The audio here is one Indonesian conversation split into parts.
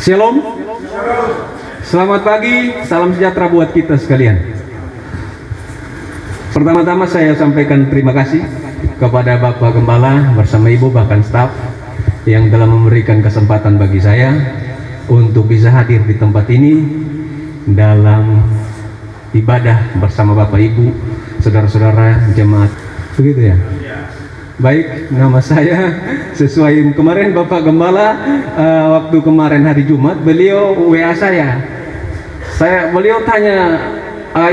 Shalom. Selamat pagi, salam sejahtera buat kita sekalian. Pertama-tama saya sampaikan terima kasih kepada Bapak Gembala bersama Ibu bahkan staf yang telah memberikan kesempatan bagi saya untuk bisa hadir di tempat ini dalam ibadah bersama Bapak Ibu, saudara-saudara jemaat. Begitu ya? Baik, nama saya sesuai kemarin Bapak Gembala waktu kemarin hari Jumat beliau WA beliau tanya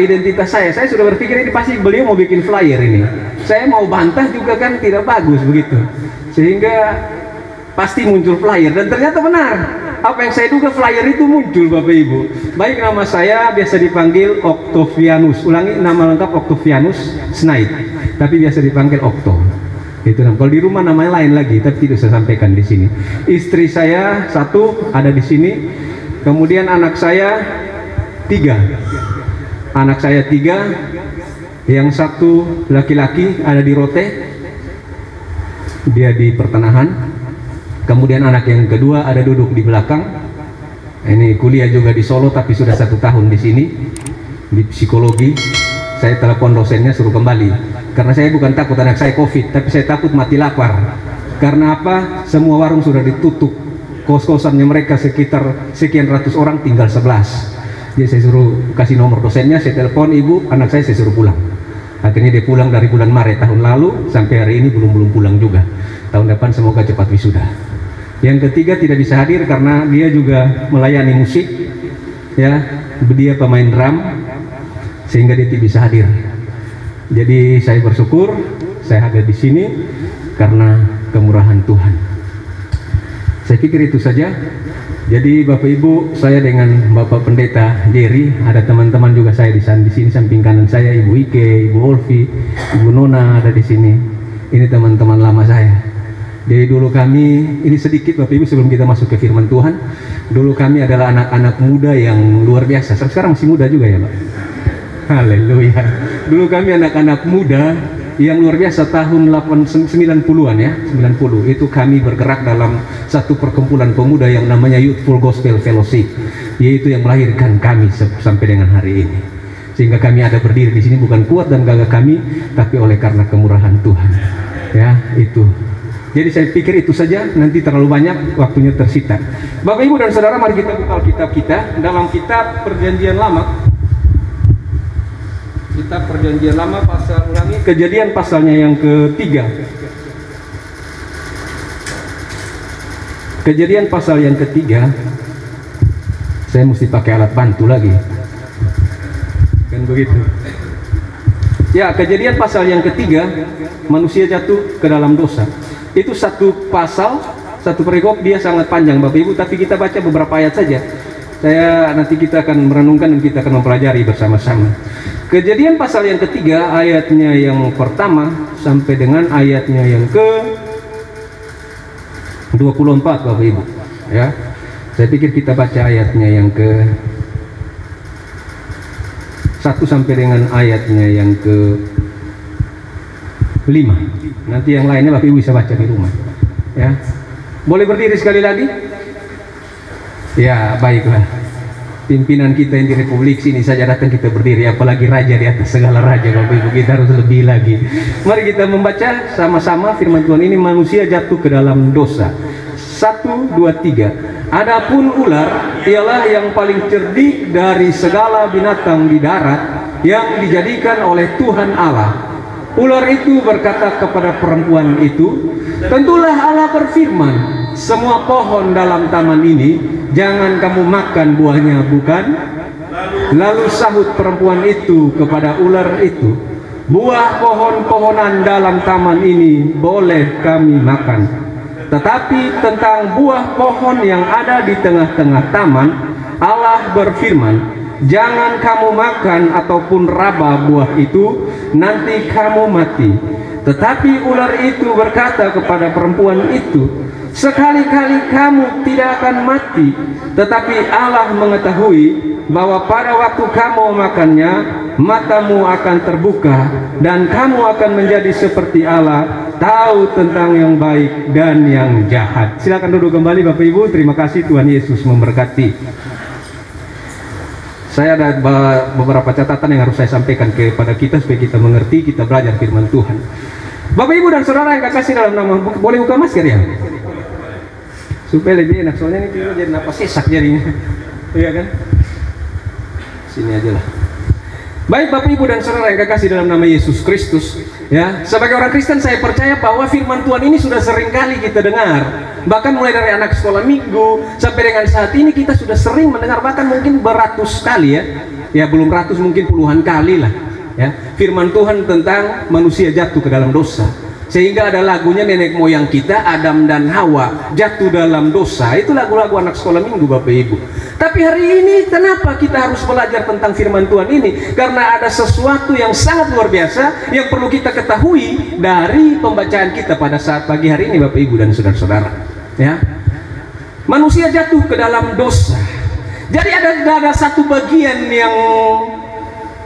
identitas saya sudah berpikir ini pasti beliau mau bikin flyer ini. Saya mau bantah juga kan tidak bagus begitu, sehingga pasti muncul flyer dan ternyata benar apa yang saya duga, flyer itu muncul Bapak Ibu. Baik, nama saya biasa dipanggil Octavianus, ulangi nama lengkap Octavianus Snaid, tapi biasa dipanggil Okto. Itu kalau di rumah namanya lain lagi, tapi tidak saya sampaikan di sini. Istri saya satu ada di sini, kemudian anak saya tiga. Anak saya tiga, yang satu laki-laki ada di Rote, dia di pertanahan. Kemudian anak yang kedua ada duduk di belakang. Ini kuliah juga di Solo, tapi sudah 1 tahun di sini di psikologi. Saya telepon dosennya suruh kembali. Karena saya bukan takut anak saya COVID, tapi saya takut mati lapar. Karena apa? Semua warung sudah ditutup. Kos-kosannya mereka sekitar sekian ratus orang, tinggal 11. Jadi saya suruh kasih nomor dosennya, saya telepon ibu, anak saya suruh pulang. Akhirnya dia pulang dari bulan Maret tahun lalu, sampai hari ini belum pulang juga. Tahun depan semoga cepat wisuda. Yang ketiga tidak bisa hadir karena dia juga melayani musik. Ya, dia pemain drum, sehingga dia tidak bisa hadir. Jadi saya bersyukur saya ada di sini karena kemurahan Tuhan. Saya pikir itu saja. Jadi Bapak Ibu, saya dengan Bapak Pendeta Jerry, ada teman-teman juga saya di sini samping kanan saya, Ibu Ike, Ibu Olvi, Ibu Nona ada di sini. Ini teman-teman lama saya. Jadi dulu kami, ini sedikit Bapak Ibu sebelum kita masuk ke firman Tuhan. Dulu kami adalah anak-anak muda yang luar biasa. Sekarang masih muda juga ya Pak? Haleluya. Dulu kami anak-anak muda yang luar biasa, tahun 90-an ya, 90 itu kami bergerak dalam satu perkumpulan pemuda yang namanya Youthful Gospel Fellowship, yaitu yang melahirkan kami sampai dengan hari ini. Sehingga kami ada berdiri di sini bukan kuat dan gagah kami, tapi oleh karena kemurahan Tuhan. Ya, itu. Jadi saya pikir itu saja, nanti terlalu banyak waktunya tersita. Bapak Ibu dan Saudara, mari kita buka Alkitab kita dalam kitab Perjanjian Lama. Kitab Perjanjian Lama pasal, ulangi, Kejadian pasalnya yang ketiga. Kejadian pasal yang ketiga. Saya mesti pakai alat bantu lagi, kan begitu ya. Kejadian pasal yang ketiga, manusia jatuh ke dalam dosa. Itu satu pasal, satu perikop, dia sangat panjang Bapak Ibu, tapi kita baca beberapa ayat saja. Nanti kita akan merenungkan dan kita akan mempelajari bersama-sama. Kejadian pasal yang ketiga, ayatnya yang pertama sampai dengan ayatnya yang ke 24 Bapak Ibu ya. Saya pikir kita baca ayatnya yang ke 1 sampai dengan ayatnya yang ke 5. Nanti yang lainnya Bapak Ibu bisa baca di rumah ya. Boleh berdiri sekali lagi? Ya, baiklah. Pimpinan kita yang di Republik sini saja datang kita berdiri, apalagi raja di atas segala raja. Bapak Ibu, kita harus lebih lagi. Mari kita membaca sama-sama firman Tuhan ini. Manusia jatuh ke dalam dosa. 1, 2, 3. Adapun ular ialah yang paling cerdik dari segala binatang di darat yang dijadikan oleh Tuhan Allah. Ular itu berkata kepada perempuan itu, tentulah Allah berfirman, semua pohon dalam taman ini jangan kamu makan buahnya, bukan? Lalu sahut perempuan itu kepada ular itu, buah pohon-pohonan dalam taman ini boleh kami makan, tetapi tentang buah pohon yang ada di tengah-tengah taman, Allah berfirman, jangan kamu makan ataupun raba buah itu, nanti kamu mati. Tetapi ular itu berkata kepada perempuan itu, sekali-kali kamu tidak akan mati, tetapi Allah mengetahui bahwa pada waktu kamu makannya, matamu akan terbuka dan kamu akan menjadi seperti Allah, tahu tentang yang baik dan yang jahat. Silakan duduk kembali Bapak Ibu. Terima kasih, Tuhan Yesus memberkati. Saya ada beberapa catatan yang harus saya sampaikan kepada kita supaya kita mengerti, kita belajar firman Tuhan. Bapak Ibu dan Saudara yang kasih dalam nama, boleh buka masker ya? Supaya lebih enak, soalnya ini jadi napas sesak jadinya. Iya kan? Sini aja lah. Baik Bapak Ibu dan Saudara yang kekasih dalam nama Yesus Kristus, ya, sebagai orang Kristen saya percaya bahwa firman Tuhan ini sudah sering kali kita dengar. Bahkan mulai dari anak sekolah minggu sampai dengan saat ini kita sudah sering mendengar, bahkan mungkin beratus kali ya. Ya belum ratus, mungkin puluhan kali lah ya, firman Tuhan tentang manusia jatuh ke dalam dosa. Sehingga ada lagunya nenek moyang kita, Adam dan Hawa jatuh dalam dosa. Itu lagu-lagu anak sekolah minggu Bapak Ibu. Tapi hari ini kenapa kita harus belajar tentang firman Tuhan ini? Karena ada sesuatu yang sangat luar biasa yang perlu kita ketahui dari pembacaan kita pada saat pagi hari ini Bapak Ibu dan saudara-saudara, ya. Manusia jatuh ke dalam dosa. Jadi ada satu bagian yang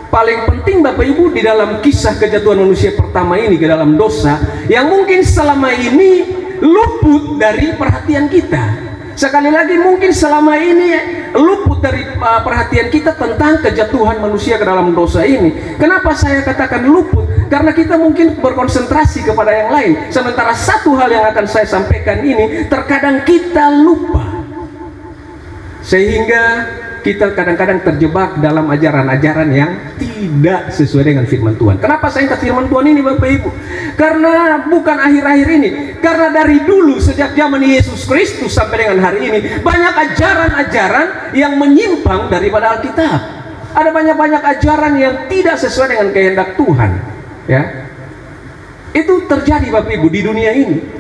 paling penting Bapak Ibu di dalam kisah kejatuhan manusia pertama ini ke dalam dosa, yang mungkin selama ini luput dari perhatian kita. Sekali lagi mungkin selama ini luput dari perhatian kita tentang kejatuhan manusia ke dalam dosa ini. Kenapa saya katakan luput? Karena kita mungkin berkonsentrasi kepada yang lain, sementara satu hal yang akan saya sampaikan ini terkadang kita lupa, sehingga kita kadang-kadang terjebak dalam ajaran-ajaran yang tidak sesuai dengan firman Tuhan. Kenapa saya angkat firman Tuhan ini Bapak Ibu? Karena bukan akhir-akhir ini, karena dari dulu sejak zaman Yesus Kristus sampai dengan hari ini banyak ajaran-ajaran yang menyimpang daripada Alkitab. Ada banyak-banyak ajaran yang tidak sesuai dengan kehendak Tuhan, ya. Itu terjadi Bapak Ibu di dunia ini.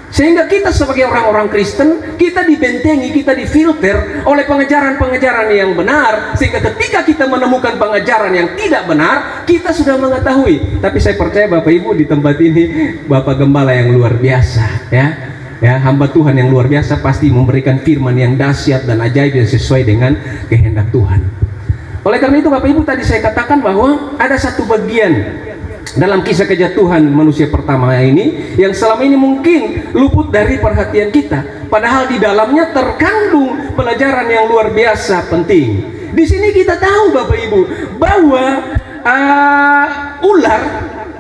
Sehingga kita sebagai orang-orang Kristen, kita dibentengi, kita difilter oleh pengajaran-pengajaran yang benar. Sehingga ketika kita menemukan pengajaran yang tidak benar, kita sudah mengetahui. Tapi saya percaya Bapak Ibu di tempat ini Bapak Gembala yang luar biasa, ya. Ya, hamba Tuhan yang luar biasa pasti memberikan firman yang dahsyat dan ajaib yang sesuai dengan kehendak Tuhan. Oleh karena itu Bapak Ibu, tadi saya katakan bahwa ada satu bagian dalam kisah kejatuhan manusia pertama ini yang selama ini mungkin luput dari perhatian kita, padahal di dalamnya terkandung pelajaran yang luar biasa penting. Di sini kita tahu Bapak Ibu bahwa ular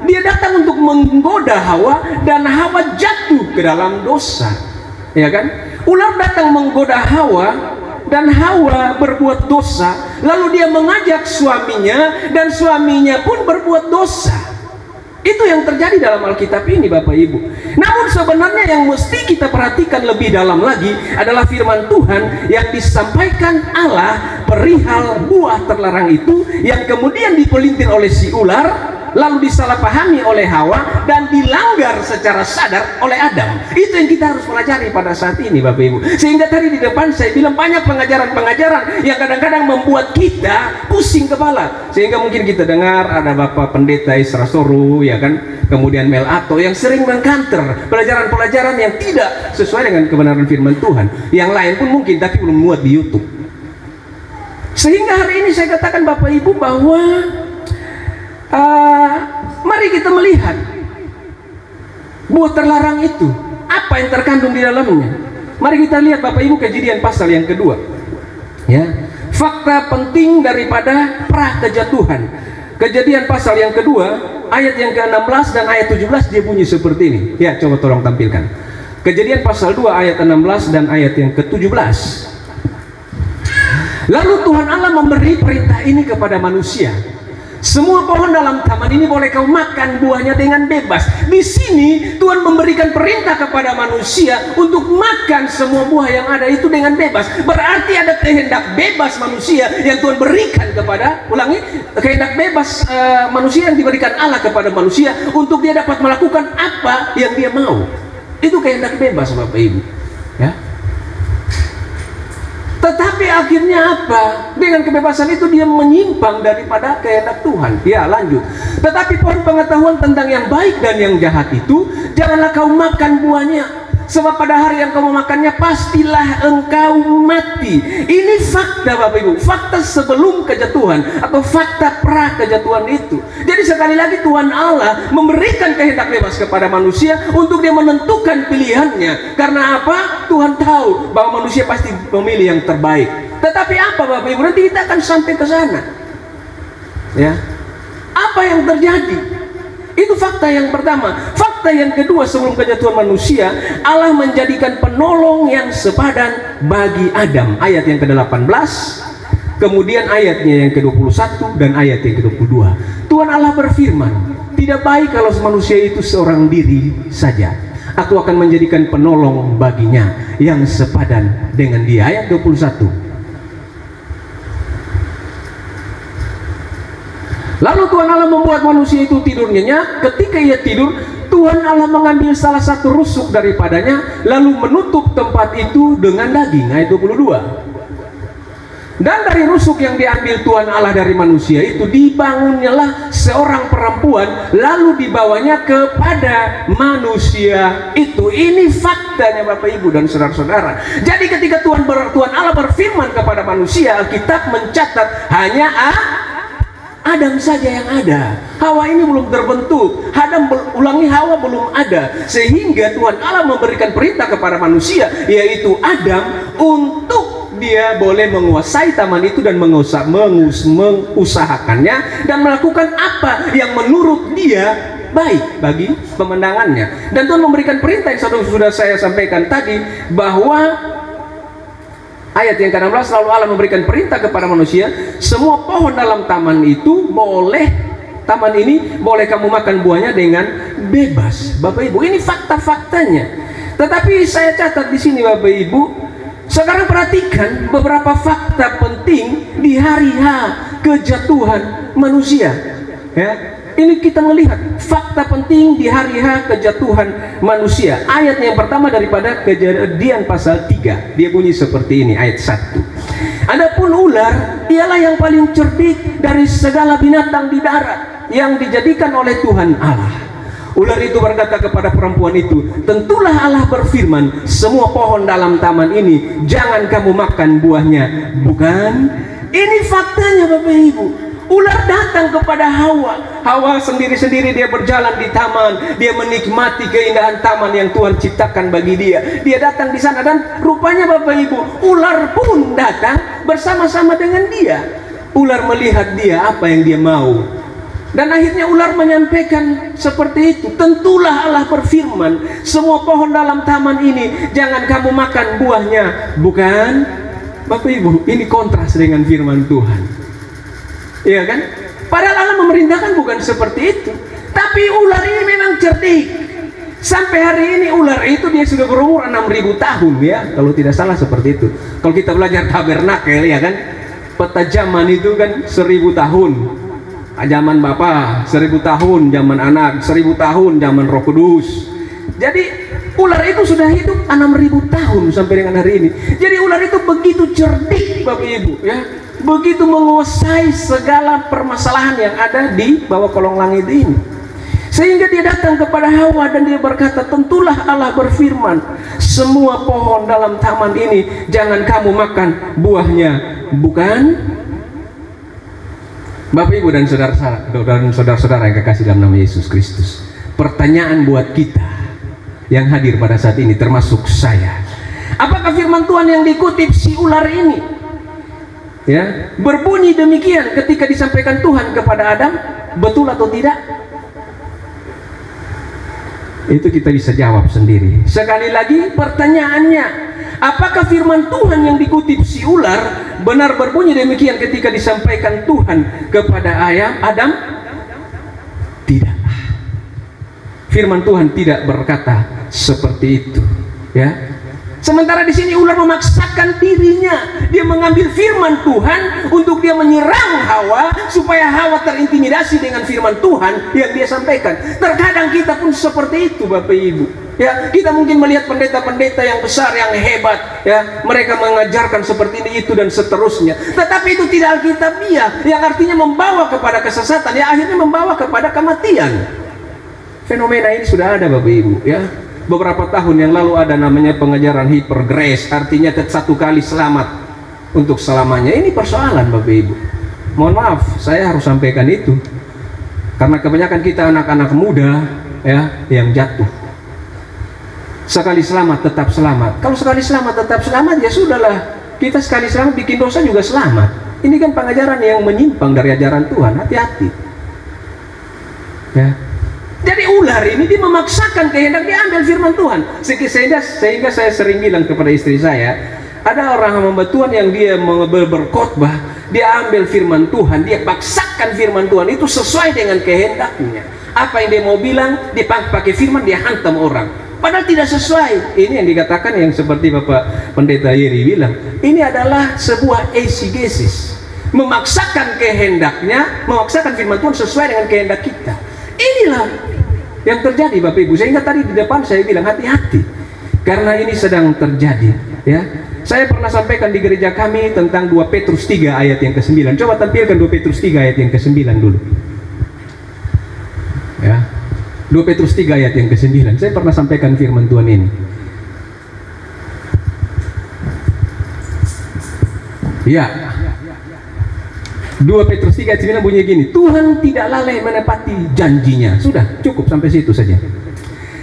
dia datang untuk menggoda Hawa dan Hawa jatuh ke dalam dosa, ya kan? Ular datang menggoda Hawa dan Hawa berbuat dosa, lalu dia mengajak suaminya dan suaminya pun berbuat dosa. Itu yang terjadi dalam Alkitab ini Bapak Ibu. Namun sebenarnya yang mesti kita perhatikan lebih dalam lagi adalah firman Tuhan yang disampaikan Allah perihal buah terlarang itu, yang kemudian dipelintir oleh si ular, lalu disalahpahami oleh Hawa dan dilanggar secara sadar oleh Adam. Itu yang kita harus pelajari pada saat ini Bapak Ibu. Sehingga tadi di depan saya bilang banyak pengajaran-pengajaran yang kadang-kadang membuat kita pusing kepala. Sehingga mungkin kita dengar ada Bapak Pendeta Isra Soru, ya kan, kemudian Mel Ato yang sering mengkanter pelajaran-pelajaran yang tidak sesuai dengan kebenaran firman Tuhan. Yang lain pun mungkin tapi belum muat di YouTube. Sehingga hari ini saya katakan Bapak Ibu bahwa mari kita melihat buah terlarang itu, apa yang terkandung di dalamnya. Mari kita lihat Bapak Ibu Kejadian pasal yang kedua, ya. Fakta penting daripada pra kejatuhan. Kejadian pasal yang kedua ayat yang ke-16 dan ayat 17 dia bunyi seperti ini. Ya, coba tolong tampilkan. Kejadian pasal 2 ayat 16 dan ayat yang ke-17. Lalu Tuhan Allah memberi perintah ini kepada manusia. Semua pohon dalam taman ini boleh kau makan buahnya dengan bebas. Di sini Tuhan memberikan perintah kepada manusia untuk makan semua buah yang ada itu dengan bebas. Berarti ada kehendak bebas manusia yang Tuhan berikan kepada, ulangi, kehendak bebas manusia yang diberikan Allah kepada manusia untuk dia dapat melakukan apa yang dia mau. Itu kehendak bebas Bapak Ibu, ya. Tetapi akhirnya apa? Dengan kebebasan itu dia menyimpang daripada kehendak Tuhan. Ya, lanjut. Tetapi pohon pengetahuan tentang yang baik dan yang jahat itu janganlah kau makan buahnya. sebab pada hari yang kamu makannya pastilah engkau mati. Ini fakta Bapak Ibu, fakta sebelum kejatuhan atau fakta pra kejatuhan itu. Jadi sekali lagi Tuhan Allah memberikan kehendak bebas kepada manusia untuk dia menentukan pilihannya. Karena apa? Tuhan tahu bahwa manusia pasti memilih yang terbaik. Tetapi apa Bapak Ibu, nanti kita akan sampai ke sana. Ya, apa yang terjadi? Itu fakta yang pertama. Fakta yang kedua, sebelum kejatuhan manusia, Allah menjadikan penolong yang sepadan bagi Adam. Ayat yang ke-18, kemudian ayatnya yang ke-21 dan ayat yang ke-22. Tuhan Allah berfirman, tidak baik kalau manusia itu seorang diri saja. Aku akan menjadikan penolong baginya yang sepadan dengan dia. Ayat 21. Lalu Tuhan Allah membuat manusia itu tidur nyenyak. Ketika ia tidur, Tuhan Allah mengambil salah satu rusuk daripadanya, lalu menutup tempat itu dengan daging. Ayat 22. Dan dari rusuk yang diambil Tuhan Allah dari manusia itu, dibangunnyalah seorang perempuan, lalu dibawanya kepada manusia itu. Ini faktanya Bapak Ibu dan saudara-saudara. Jadi ketika Tuhan Allah berfirman kepada manusia, Alkitab mencatat hanya Adam saja yang ada. Hawa ini belum terbentuk. Hawa belum ada. Sehingga Tuhan Allah memberikan perintah kepada manusia, yaitu Adam, untuk dia boleh menguasai taman itu dan mengusahakannya dan melakukan apa yang menurut dia baik bagi pemandangannya. Dan Tuhan memberikan perintah yang sudah saya sampaikan tadi, bahwa ayat yang ke-16, lalu Allah memberikan perintah kepada manusia, semua pohon dalam taman itu taman ini boleh kamu makan buahnya dengan bebas. Bapak Ibu, ini fakta-faktanya. Tetapi saya catat di sini Bapak Ibu, sekarang perhatikan beberapa fakta penting di hari H kejatuhan manusia. Ya, ini kita melihat fakta penting di hari H kejatuhan manusia. Ayat yang pertama daripada Kejadian pasal 3, dia bunyi seperti ini, ayat 1. Adapun ular ialah yang paling cerdik dari segala binatang di darat yang dijadikan oleh Tuhan Allah. Ular itu berkata kepada perempuan itu, tentulah Allah berfirman, semua pohon dalam taman ini jangan kamu makan buahnya, bukan? Ini faktanya Bapak Ibu. Ular datang kepada Hawa. Hawa sendiri-sendiri dia berjalan di taman, dia menikmati keindahan taman yang Tuhan ciptakan bagi dia. Dia datang di sana dan rupanya Bapak Ibu, ular pun datang bersama-sama dengan dia. Ular melihat dia apa yang dia mau. Dan akhirnya ular menyampaikan seperti itu, tentulah Allah berfirman, semua pohon dalam taman ini jangan kamu makan buahnya, bukan? Bapak Ibu, ini kontras dengan firman Tuhan. Iya kan? Padahal Allah memerintahkan bukan seperti itu. Tapi ular ini memang cerdik. Sampai hari ini ular itu dia sudah berumur 6.000 tahun ya, kalau tidak salah seperti itu. Kalau kita belajar tabernakel ya kan, peta zaman itu kan 1000 tahun. Zaman Bapa 1000 tahun, zaman anak 1000 tahun, zaman Roh Kudus. Jadi ular itu sudah hidup 6.000 tahun sampai dengan hari ini. Jadi ular itu begitu cerdik Bapak Ibu ya, begitu menguasai segala permasalahan yang ada di bawah kolong langit ini. Sehingga dia datang kepada Hawa dan dia berkata, tentulah Allah berfirman, semua pohon dalam taman ini jangan kamu makan buahnya, bukan? Bapak Ibu dan saudara-saudara yang kekasih dalam nama Yesus Kristus, pertanyaan buat kita yang hadir pada saat ini, termasuk saya, apakah firman Tuhan yang dikutip si ular ini ya berbunyi demikian ketika disampaikan Tuhan kepada Adam, betul atau tidak? Itu kita bisa jawab sendiri. Sekali lagi pertanyaannya, apakah firman Tuhan yang dikutip si ular benar berbunyi demikian ketika disampaikan Tuhan kepada Adam? Tidak. Firman Tuhan tidak berkata seperti itu ya. Sementara di sini ular memaksakan dirinya, dia mengambil firman Tuhan untuk dia menyerang Hawa supaya Hawa terintimidasi dengan firman Tuhan yang dia sampaikan. Terkadang kita pun seperti itu Bapak Ibu. Ya, kita mungkin melihat pendeta-pendeta yang besar, yang hebat, ya, mereka mengajarkan seperti ini, itu dan seterusnya. Tetapi itu tidak alkitabiah, yang artinya membawa kepada kesesatan, ya akhirnya membawa kepada kematian. Fenomena ini sudah ada Bapak Ibu, ya. beberapa tahun yang lalu ada namanya pengajaran hypergrace, artinya satu kali selamat untuk selamanya. Ini persoalan Bapak Ibu. Mohon maaf, saya harus sampaikan itu karena kebanyakan kita anak-anak muda ya yang jatuh. Sekali selamat tetap selamat. Kalau sekali selamat tetap selamat, ya sudahlah, kita sekali selamat bikin dosa juga selamat. Ini kan pengajaran yang menyimpang dari ajaran Tuhan. Hati-hati ya. Jadi ular ini dia memaksakan kehendak, dia ambil firman Tuhan. Sehingga saya sering bilang kepada istri saya, ada orang hamba Tuhan yang dia berkhotbah, dia ambil firman Tuhan, dia paksakan firman Tuhan itu sesuai dengan kehendaknya. Apa yang dia mau bilang, dia pakai firman, dia hantam orang. Padahal tidak sesuai. Ini yang dikatakan yang seperti Bapak Pendeta Yeri bilang, ini adalah sebuah eisegesis, memaksakan kehendaknya, memaksakan firman Tuhan sesuai dengan kehendak kita. Inilah yang terjadi Bapak Ibu. Sehingga tadi di depan saya bilang hati-hati, karena ini sedang terjadi ya. Saya pernah sampaikan di gereja kami tentang 2 Petrus 3 ayat yang ke-9. Coba tampilkan 2 Petrus 3 ayat yang ke-9 dulu ya. 2 Petrus 3 ayat yang ke-9. Saya pernah sampaikan firman Tuhan ini. Ya. 2 Petrus 3 ayat 9 bunyi gini, Tuhan tidak lalai menepati janjinya. Sudah, cukup sampai situ saja.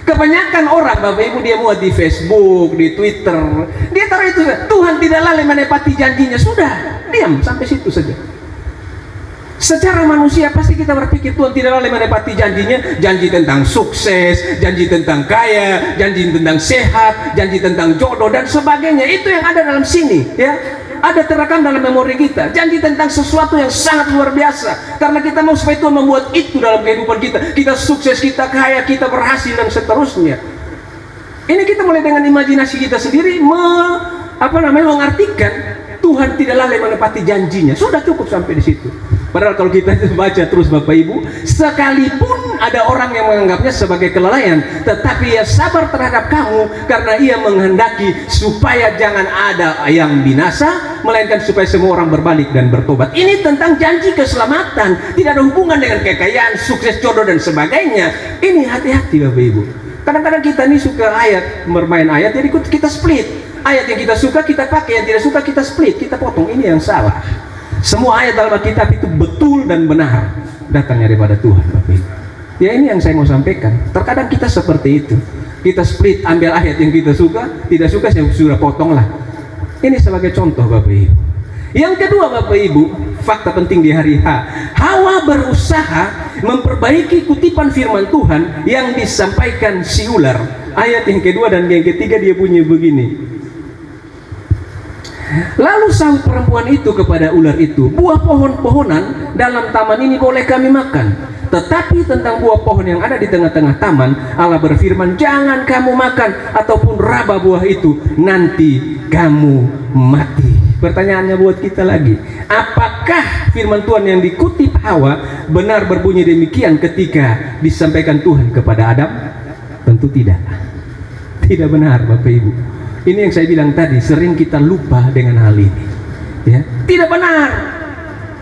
Kebanyakan orang Bapak Ibu dia muat di Facebook, di Twitter, dia taruh itu, Tuhan tidak lalai menepati janjinya. Sudah, diam sampai situ saja. Secara manusia pasti kita berpikir Tuhan tidak lalai menepati janjinya, janji tentang sukses, janji tentang kaya, janji tentang sehat, janji tentang jodoh dan sebagainya. Itu yang ada dalam sini ya. Ada terekam dalam memori kita, janji tentang sesuatu yang sangat luar biasa, karena kita mau supaya Tuhan membuat itu dalam kehidupan kita. Kita sukses, kita kaya, kita berhasil dan seterusnya. Ini kita mulai dengan imajinasi kita sendiri mengartikan Tuhan tidak lalai menepati janjinya. Sudah cukup sampai di situ. Padahal kalau kita baca terus Bapak Ibu, sekalipun ada orang yang menganggapnya sebagai kelalaian, tetapi ia sabar terhadap kamu karena ia menghendaki supaya jangan ada yang binasa, melainkan supaya semua orang berbalik dan bertobat. Ini tentang janji keselamatan, tidak ada hubungan dengan kekayaan, sukses, jodoh dan sebagainya. Ini hati-hati Bapak Ibu. Kadang-kadang kita ini suka bermain ayat, jadi kita split. Ayat yang kita suka kita pakai, yang tidak suka kita split, kita potong. Ini yang salah. Semua ayat dalam Alkitab itu betul dan benar datangnya daripada Tuhan Bapak Ibu. Ya ini yang saya mau sampaikan. Terkadang kita seperti itu, kita split, ambil ayat yang kita suka, tidak suka saya sudah potong lah. Ini sebagai contoh Bapak Ibu. Yang kedua Bapak Ibu, fakta penting di hari H, Hawa berusaha memperbaiki kutipan firman Tuhan yang disampaikan si ular. Ayat yang kedua dan yang ketiga dia punya begini, lalu sahut perempuan itu kepada ular itu, buah pohon-pohonan dalam taman ini boleh kami makan, tetapi tentang buah pohon yang ada di tengah-tengah taman, Allah berfirman, jangan kamu makan ataupun raba buah itu, nanti kamu mati. Pertanyaannya buat kita lagi, apakah firman Tuhan yang dikutip Hawa benar berbunyi demikian ketika disampaikan Tuhan kepada Adam? Tentu tidak. Tidak benar Bapak Ibu. Ini yang saya bilang tadi, sering kita lupa dengan hal ini ya. Tidak benar.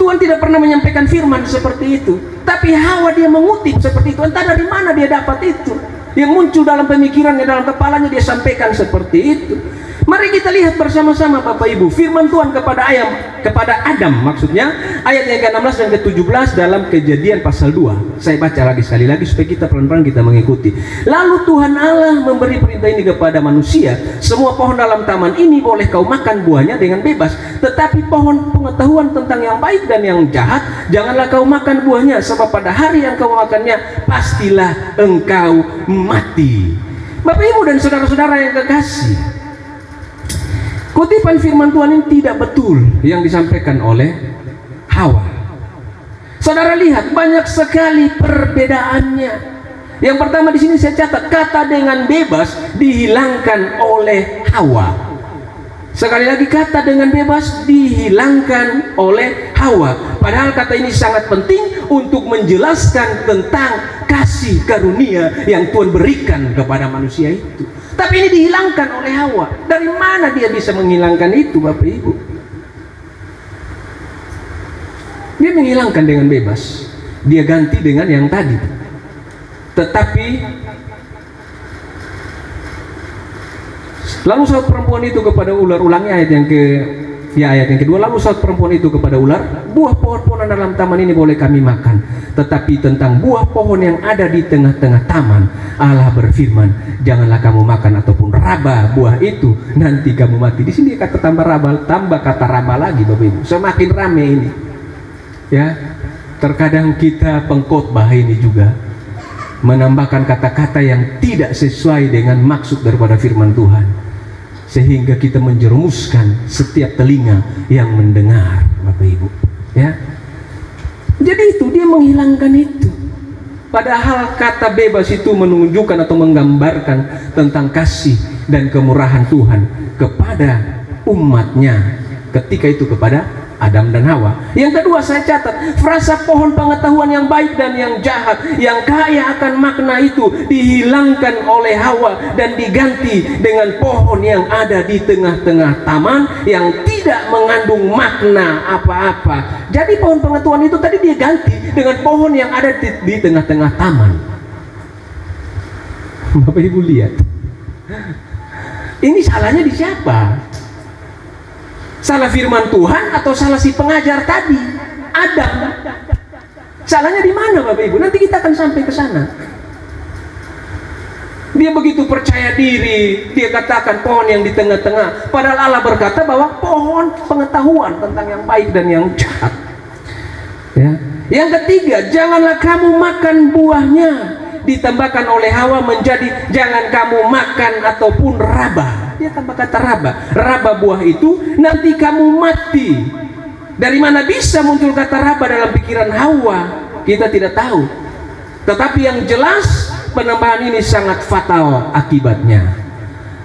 Tuhan tidak pernah menyampaikan firman seperti itu, tapi Hawa dia mengutip seperti itu. Entah dari mana dia dapat itu, yang muncul dalam pemikirannya, dalam kepalanya dia sampaikan seperti itu. Mari kita lihat bersama-sama Bapak Ibu, firman Tuhan kepada Adam, maksudnya ayat yang ke-16 dan ke-17 dalam Kejadian pasal 2. Saya baca lagi sekali lagi supaya kita pelan-pelan kita mengikuti. Lalu Tuhan Allah memberi perintah ini kepada manusia, semua pohon dalam taman ini boleh kau makan buahnya dengan bebas, tetapi pohon pengetahuan tentang yang baik dan yang jahat janganlah kau makan buahnya, sebab pada hari yang kau makannya pastilah engkau mati. Bapak Ibu dan saudara-saudara yang kekasih, kutipan firman Tuhan ini tidak betul yang disampaikan oleh Hawa. Saudara lihat banyak sekali perbedaannya. Yang pertama di sini saya catat, kata dengan bebas dihilangkan oleh Hawa. Sekali lagi, kata dengan bebas dihilangkan oleh Hawa. Padahal kata ini sangat penting untuk menjelaskan tentang kasih karunia yang Tuhan berikan kepada manusia itu. Tapi ini dihilangkan oleh Hawa. Dari mana dia bisa menghilangkan itu Bapak Ibu? Dia menghilangkan dengan bebas, dia ganti dengan yang tadi. Tetapi Lalu saut perempuan itu kepada ular, ulangi ayat yang kedua, lalu saut perempuan itu kepada ular, buah pohon-pohonan dalam taman ini boleh kami makan, tetapi tentang buah pohon yang ada di tengah-tengah taman, Allah berfirman, janganlah kamu makan ataupun raba buah itu, nanti kamu mati. Di sini kata tambah kata raba lagi, Bapak Ibu. Semakin rame ini. Ya, terkadang kita pengkhotbah ini juga menambahkan kata-kata yang tidak sesuai dengan maksud daripada firman Tuhan, sehingga kita menjerumuskan setiap telinga yang mendengar, Bapak Ibu. Ya, jadi itu dia menghilangkan itu. Padahal kata bebas itu menunjukkan atau menggambarkan tentang kasih dan kemurahan Tuhan kepada umatnya, ketika itu kepada Adam dan Hawa. Yang kedua saya catat, frasa pohon pengetahuan yang baik dan yang jahat, yang kaya akan makna itu dihilangkan oleh Hawa dan diganti dengan pohon yang ada di tengah-tengah taman yang tidak mengandung makna apa-apa. Jadi pohon pengetahuan itu tadi dia ganti dengan pohon yang ada di tengah-tengah taman. Bapak Ibu lihat, ini salahnya di siapa? Salah firman Tuhan atau salah si pengajar tadi, Adam? Salahnya di mana, Bapak Ibu? Nanti kita akan sampai ke sana. Dia begitu percaya diri, dia katakan pohon yang di tengah-tengah, padahal Allah berkata bahwa pohon pengetahuan tentang yang baik dan yang jahat. Ya. Yang ketiga, janganlah kamu makan buahnya, ditambahkan oleh Hawa menjadi jangan kamu makan ataupun raba. Dia tambah kata raba buah itu nanti kamu mati. Dari mana bisa muncul kata raba dalam pikiran Hawa? Kita tidak tahu. Tetapi yang jelas penambahan ini sangat fatal akibatnya,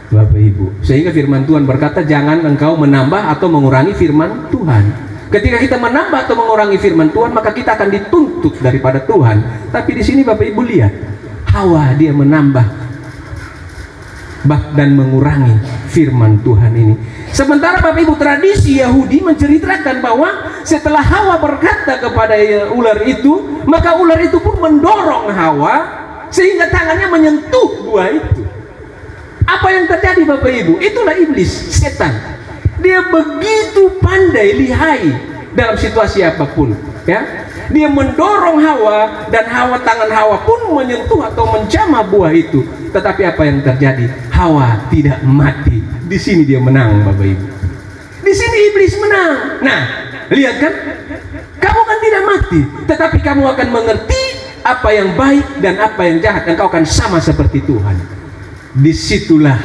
Bapak Ibu. Sehingga firman Tuhan berkata jangan engkau menambah atau mengurangi firman Tuhan. Ketika kita menambah atau mengurangi firman Tuhan, maka kita akan dituntut daripada Tuhan. Tapi di sini Bapak Ibu lihat, Hawa dia menambah dan mengurangi firman Tuhan ini. Sementara Bapak Ibu, tradisi Yahudi menceritakan bahwa setelah Hawa berkata kepada ular itu, maka ular itu pun mendorong Hawa sehingga tangannya menyentuh buah itu. Apa yang terjadi Bapak Ibu? Itulah iblis, setan. Dia begitu pandai, lihai dalam situasi apapun, ya. Dia mendorong Hawa dan tangan Hawa pun menyentuh atau menjamah buah itu. Tetapi apa yang terjadi? Hawa tidak mati. Di sini dia menang, Bapak Ibu. Di sini iblis menang. Nah, lihat kan? Kamu kan tidak mati, tetapi kamu akan mengerti apa yang baik dan apa yang jahat, dan kau akan sama seperti Tuhan. Disitulah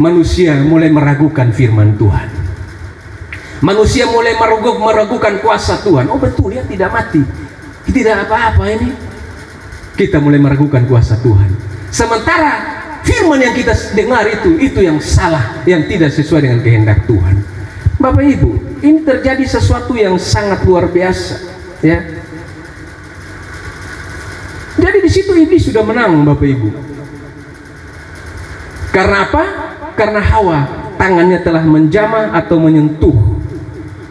manusia mulai meragukan firman Tuhan. Manusia mulai meragukan kuasa Tuhan. Oh betul, dia tidak mati, tidak apa-apa ini. Kita mulai meragukan kuasa Tuhan. Sementara firman yang kita dengar itu yang salah, yang tidak sesuai dengan kehendak Tuhan. Bapak Ibu, ini terjadi sesuatu yang sangat luar biasa, ya. Jadi di situ iblis sudah menang, Bapak Ibu. Karena apa? Karena Hawa tangannya telah menjamah atau menyentuh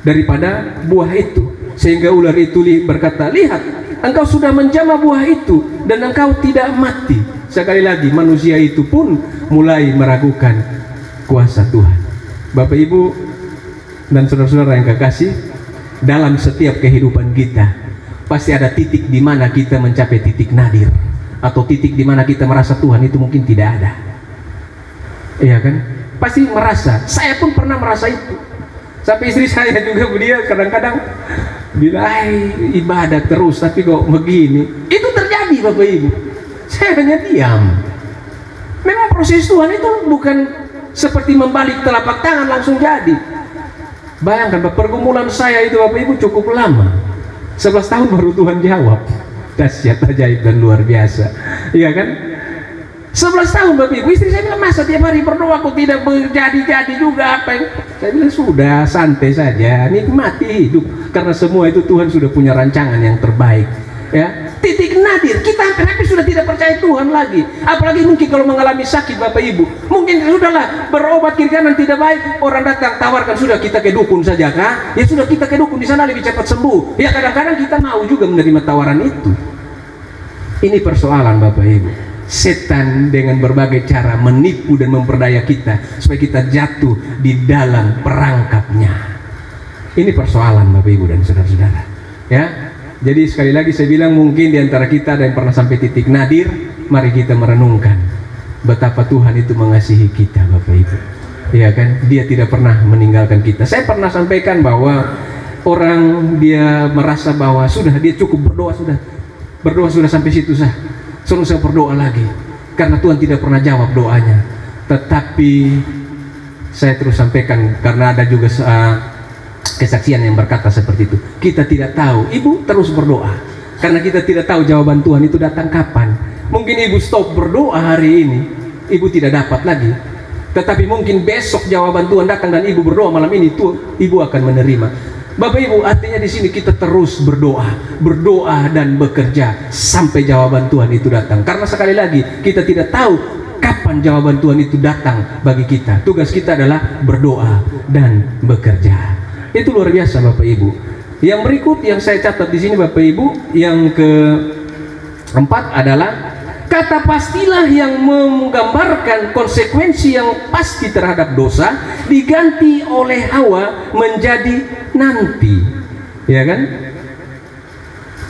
daripada buah itu, sehingga ular itu berkata, lihat, engkau sudah menjamah buah itu dan engkau tidak mati. Sekali lagi manusia itu pun mulai meragukan kuasa Tuhan. Bapak Ibu dan saudara-saudara yang kekasih, dalam setiap kehidupan kita pasti ada titik di mana kita mencapai titik nadir, atau titik di mana kita merasa Tuhan itu mungkin tidak ada. Iya kan? Pasti merasa. Saya pun pernah merasa itu. Sampai istri saya juga, dia kadang-kadang bilang ibadah terus tapi kok begini. Itu terjadi Bapak Ibu. Saya hanya diam. Memang proses Tuhan itu bukan seperti membalik telapak tangan langsung jadi. Bayangkan pergumulan saya itu Bapak Ibu cukup lama. 11 tahun baru Tuhan jawab. Dahsyat, ajaib dan luar biasa. Iya kan? 11 tahun Bapak Ibu. Istri saya bilang, masa tiap hari berdoa kok tidak berjadi-jadi juga apa yang... Saya bilang, sudah santai saja, nikmati hidup, karena semua itu Tuhan sudah punya rancangan yang terbaik, ya. Titik nadir, kita hampir sudah tidak percaya Tuhan lagi. Apalagi mungkin kalau mengalami sakit Bapak Ibu, mungkin sudahlah berobat kiri kanan tidak baik, orang datang tawarkan, sudah kita ke dukun saja kah? Ya sudah, kita ke dukun, di sana lebih cepat sembuh. Ya kadang-kadang kita mau juga menerima tawaran itu. Ini persoalan Bapak Ibu. setan dengan berbagai cara menipu dan memperdaya kita supaya kita jatuh di dalam perangkapnya. Ini persoalan Bapak Ibu dan saudara-saudara, ya. Jadi sekali lagi saya bilang, mungkin di antara kita ada yang pernah sampai titik nadir. Mari kita merenungkan betapa Tuhan itu mengasihi kita Bapak Ibu, ya kan. Dia tidak pernah meninggalkan kita. Saya pernah sampaikan bahwa orang dia merasa bahwa sudah dia cukup berdoa sudah sampai situ sah, suruh saya berdoa lagi karena Tuhan tidak pernah jawab doanya. Tetapi saya terus sampaikan, karena ada juga kesaksian yang berkata seperti itu. Kita tidak tahu, ibu terus berdoa karena kita tidak tahu jawaban Tuhan itu datang kapan. Mungkin ibu stop berdoa hari ini, ibu tidak dapat lagi, tetapi mungkin besok jawaban Tuhan datang dan ibu berdoa malam ini, ibu akan menerima. Bapak Ibu, artinya di sini kita terus berdoa dan bekerja sampai jawaban Tuhan itu datang. Karena sekali lagi kita tidak tahu kapan jawaban Tuhan itu datang bagi kita. Tugas kita adalah berdoa dan bekerja. Itu luar biasa Bapak Ibu. Yang berikut yang saya catat di sini Bapak Ibu, yang keempat adalah kata pastilah yang menggambarkan konsekuensi yang pasti terhadap dosa diganti oleh Hawa menjadi nanti, ya kan?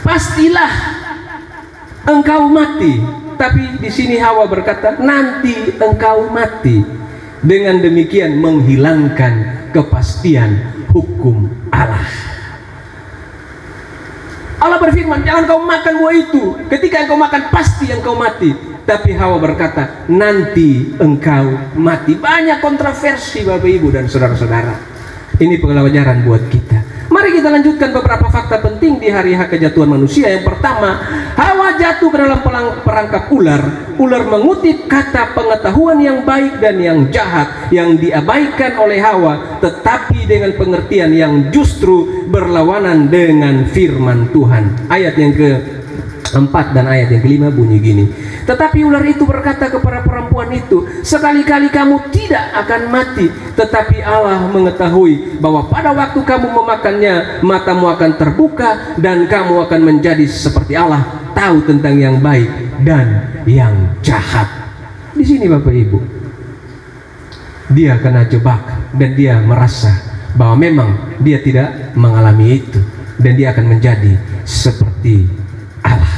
Pastilah engkau mati, tapi di sini Hawa berkata nanti engkau mati. Dengan demikian menghilangkan kepastian hukum Allah. Allah berfirman, jangan kau makan buah itu. Ketika engkau makan pasti engkau mati. Tapi Hawa berkata, nanti engkau mati. Banyak kontroversi Bapak Ibu dan saudara-saudara. Ini pelajaran buat kita. Mari kita lanjutkan beberapa fakta penting di hari kejatuhan manusia. Yang pertama, Hawa jatuh ke dalam perangkap ular. Ular mengutip kata pengetahuan yang baik dan yang jahat yang diabaikan oleh Hawa, tetapi dengan pengertian yang justru berlawanan dengan firman Tuhan. Ayat yang keempat dan ayat yang kelima bunyi gini. Tetapi ular itu berkata kepada perempuan itu, sekali-kali kamu tidak akan mati, tetapi Allah mengetahui bahwa pada waktu kamu memakannya, matamu akan terbuka dan kamu akan menjadi seperti Allah, tahu tentang yang baik dan yang jahat. Di sini Bapak Ibu, dia kena jebak dan dia merasa bahwa memang dia tidak mengalami itu dan dia akan menjadi seperti Allah.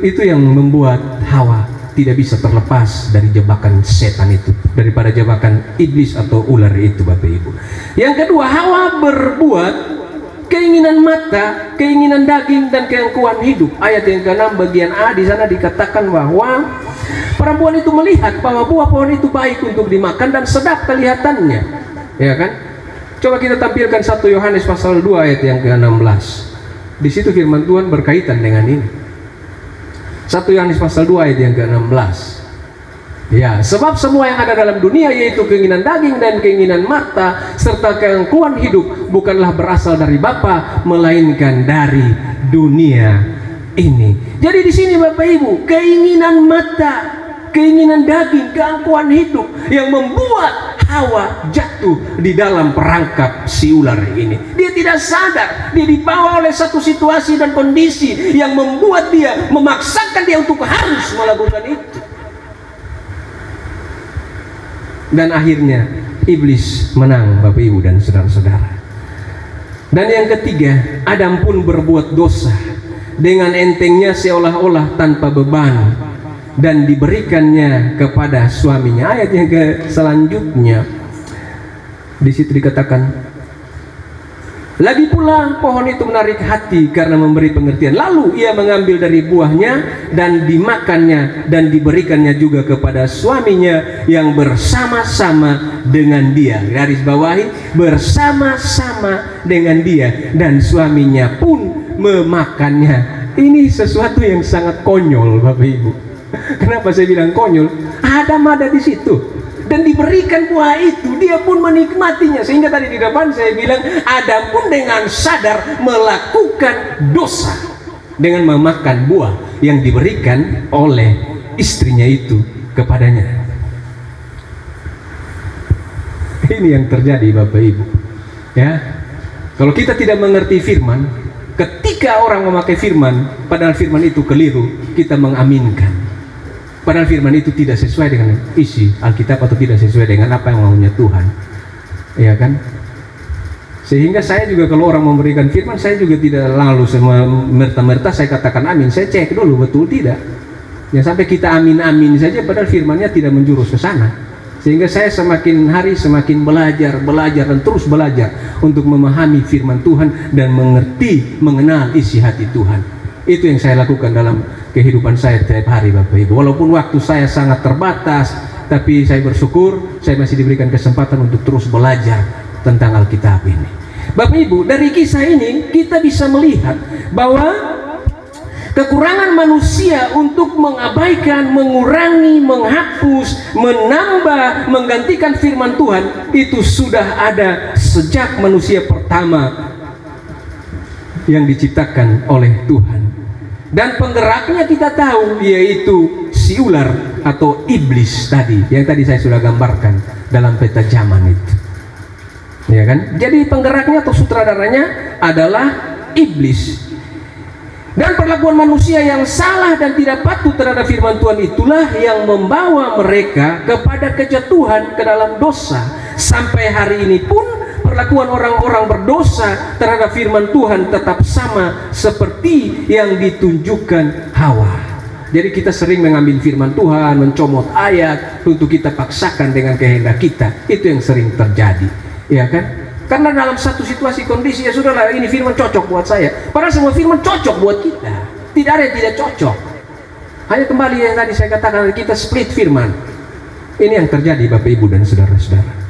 Itu yang membuat Hawa tidak bisa terlepas dari jebakan setan itu, daripada jebakan iblis atau ular itu Bapak Ibu. Yang kedua, Hawa berbuat keinginan mata, keinginan daging dan keangkuhan hidup. Ayat yang ke-6 bagian A, di sana dikatakan bahwa perempuan itu melihat bahwa buah pohon itu baik untuk dimakan dan sedap kelihatannya, ya kan? Coba kita tampilkan 1 Yohanes pasal 2 ayat yang ke-16. Di situ firman Tuhan berkaitan dengan ini. 1 Yohanes pasal 2 ayat yang ke-16. Ya, sebab semua yang ada dalam dunia, yaitu keinginan daging dan keinginan mata serta keangkuhan hidup, bukanlah berasal dari Bapa, melainkan dari dunia ini. Jadi di sini Bapak Ibu, keinginan mata, keinginan daging, keangkuhan hidup yang membuat Hawa jatuh di dalam perangkap si ular ini. Dia tidak sadar, dia dibawa oleh satu situasi dan kondisi yang membuat dia, memaksakan dia untuk harus melakukan itu. Dan akhirnya iblis menang Bapak Ibu dan saudara-saudara. Dan yang ketiga, Adam pun berbuat dosa dengan entengnya seolah-olah tanpa beban, dan diberikannya kepada suaminya. Ayat yang selanjutnya di situ dikatakan, lagi pula pohon itu menarik hati karena memberi pengertian. Lalu ia mengambil dari buahnya dan dimakannya dan diberikannya juga kepada suaminya yang bersama-sama dengan dia. Garis bawahi, bersama-sama dengan dia, dan suaminya pun memakannya. Ini sesuatu yang sangat konyol Bapak Ibu. Kenapa saya bilang konyol? Adam ada di situ dan diberikan buah itu, dia pun menikmatinya. Sehingga tadi di depan saya bilang, Adam pun dengan sadar melakukan dosa dengan memakan buah yang diberikan oleh istrinya itu kepadanya. Ini yang terjadi Bapak Ibu, ya. Kalau kita tidak mengerti firman, ketika orang memakai firman padahal firman itu keliru, kita mengaminkan. Padahal firman itu tidak sesuai dengan isi Alkitab atau tidak sesuai dengan apa yang maunya Tuhan, ya kan? Sehingga saya juga kalau orang memberikan firman, saya juga tidak lalu semua merta-merta saya katakan amin. Saya cek dulu betul tidak. Ya sampai kita amin-amin saja padahal firmannya tidak menjurus ke sana. Sehingga saya semakin hari semakin belajar dan terus belajar untuk memahami firman Tuhan dan mengenal isi hati Tuhan. Itu yang saya lakukan dalam kehidupan saya setiap hari, Bapak Ibu. Walaupun waktu saya sangat terbatas, tapi saya bersyukur saya masih diberikan kesempatan untuk terus belajar tentang Alkitab ini. Bapak Ibu, dari kisah ini kita bisa melihat bahwa kekurangan manusia untuk mengabaikan, mengurangi, menghapus, menambah, menggantikan firman Tuhan itu sudah ada sejak manusia pertama yang diciptakan oleh Tuhan. Dan penggeraknya kita tahu, yaitu si ular atau iblis tadi, yang tadi saya sudah gambarkan dalam peta zaman itu, ya kan? Jadi penggeraknya atau sutradaranya adalah iblis. Dan perlakuan manusia yang salah dan tidak patuh terhadap firman Tuhan itulah yang membawa mereka kepada kejatuhan ke dalam dosa. Sampai hari ini pun perlakuan orang-orang berdosa terhadap firman Tuhan tetap sama seperti yang ditunjukkan Hawa. Jadi kita sering mengambil firman Tuhan, mencomot ayat untuk kita paksakan dengan kehendak kita. Itu yang sering terjadi, ya kan? Karena dalam satu situasi kondisi, ya sudahlah, ini firman cocok buat saya. Padahal semua firman cocok buat kita. Tidak ada yang tidak cocok. Hanya kembali yang tadi saya katakan, kita split firman. Ini yang terjadi, Bapak Ibu dan saudara-saudara.